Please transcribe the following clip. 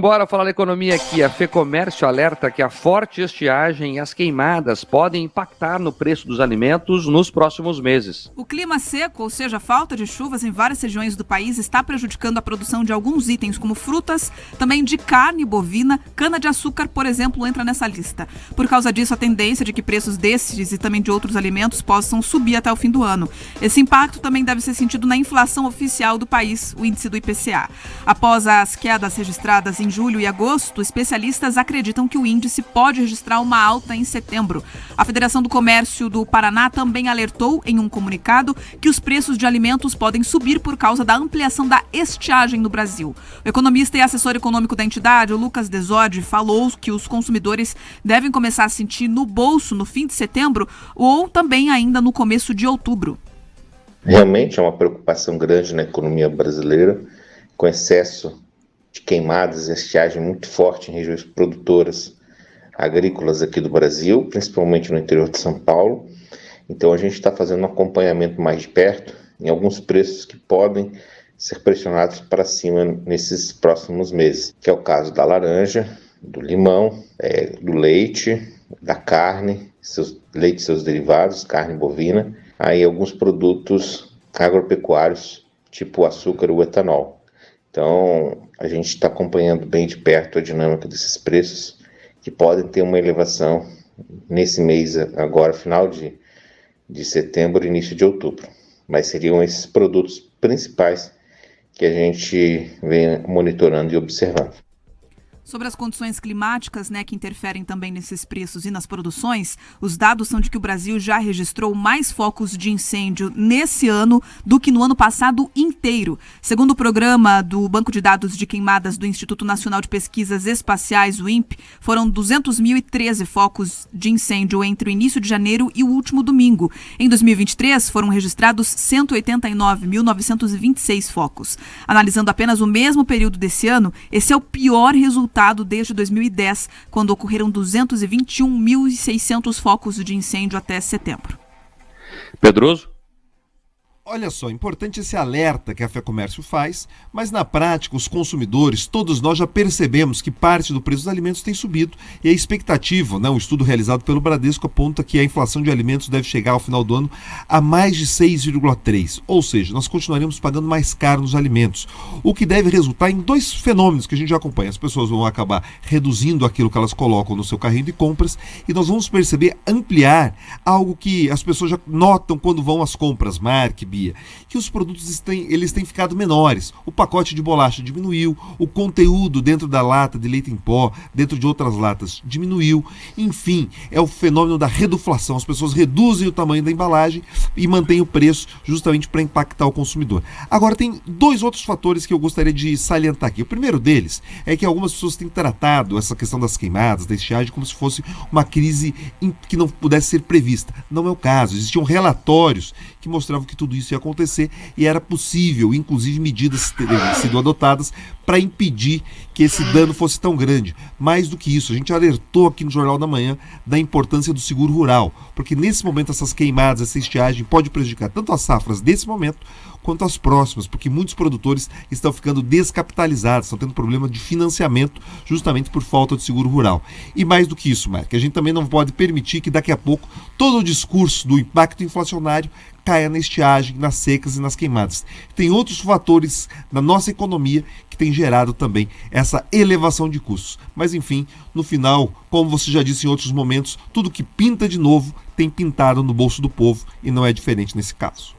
embora falar da economia aqui. A FEComércio alerta que a forte estiagem e as queimadas podem impactar no preço dos alimentos nos próximos meses. O clima seco, ou seja, a falta de chuvas em várias regiões do país, está prejudicando a produção de alguns itens, como frutas, também de carne bovina, cana-de-açúcar, por exemplo, entra nessa lista. Por causa disso, a tendência de que preços desses e também de outros alimentos possam subir até o fim do ano. Esse impacto também deve ser sentido na inflação oficial do país, o índice do IPCA. Após as quedas registradas em julho e agosto, especialistas acreditam que o índice pode registrar uma alta em setembro. A Federação do Comércio do Paraná também alertou em um comunicado que os preços de alimentos podem subir por causa da ampliação da estiagem no Brasil. O economista e assessor econômico da entidade, o Lucas Desodi, falou que os consumidores devem começar a sentir no bolso no fim de setembro ou também ainda no começo de outubro. Realmente é uma preocupação grande na economia brasileira, com excesso de queimadas e estiagem muito forte em regiões produtoras agrícolas aqui do Brasil, principalmente no interior de São Paulo. Então a gente está fazendo um acompanhamento mais de perto em alguns preços que podem ser pressionados para cima nesses próximos meses, que é o caso da laranja, do limão, do leite, da carne, leite e seus derivados, carne bovina, aí alguns produtos agropecuários, tipo o açúcar ou o etanol. Então, a gente está acompanhando bem de perto a dinâmica desses preços, que podem ter uma elevação nesse mês agora, final de setembro e início de outubro. Mas seriam esses produtos principais que a gente vem monitorando e observando. Sobre as condições climáticas, que interferem também nesses preços e nas produções, os dados são de que o Brasil já registrou mais focos de incêndio nesse ano do que no ano passado inteiro. Segundo o programa do Banco de Dados de Queimadas do Instituto Nacional de Pesquisas Espaciais, o INPE, foram 200.013 focos de incêndio entre o início de janeiro e o último domingo. Em 2023, foram registrados 189.926 focos. Analisando apenas o mesmo período desse ano, esse é o pior resultado desde 2010, quando ocorreram 221.600 focos de incêndio até setembro. Pedroso? Olha só, importante esse alerta que a FEComércio faz, mas na prática os consumidores, todos nós já percebemos que parte do preço dos alimentos tem subido e a expectativa, um estudo realizado pelo Bradesco aponta que a inflação de alimentos deve chegar ao final do ano a mais de 6,3%, ou seja, nós continuaremos pagando mais caro nos alimentos, o que deve resultar em dois fenômenos que a gente já acompanha. As pessoas vão acabar reduzindo aquilo que elas colocam no seu carrinho de compras e nós vamos perceber ampliar algo que as pessoas já notam quando vão às compras, que os produtos eles têm ficado menores. O pacote de bolacha diminuiu, o conteúdo dentro da lata de leite em pó, dentro de outras latas, diminuiu. Enfim, é o fenômeno da reduflação. As pessoas reduzem o tamanho da embalagem e mantêm o preço justamente para impactar o consumidor. Agora, tem dois outros fatores que eu gostaria de salientar aqui. O primeiro deles é que algumas pessoas têm tratado essa questão das queimadas, da estiagem, como se fosse uma crise que não pudesse ser prevista. Não é o caso. Existiam relatórios que mostravam que tudo isso ia acontecer e era possível, inclusive medidas terem sido adotadas para impedir que esse dano fosse tão grande. Mais do que isso, a gente alertou aqui no Jornal da Manhã da importância do seguro rural, porque nesse momento essas queimadas, essa estiagem pode prejudicar tanto as safras desse momento quanto as próximas, porque muitos produtores estão ficando descapitalizados, estão tendo problema de financiamento justamente por falta de seguro rural. E mais do que isso, Mark, a gente também não pode permitir que daqui a pouco todo o discurso do impacto inflacionário caia na estiagem, nas secas e nas queimadas. Tem outros fatores na nossa economia que têm gerado também essa elevação de custos. Mas enfim, no final, como você já disse em outros momentos, tudo que pinta de novo tem pintado no bolso do povo e não é diferente nesse caso.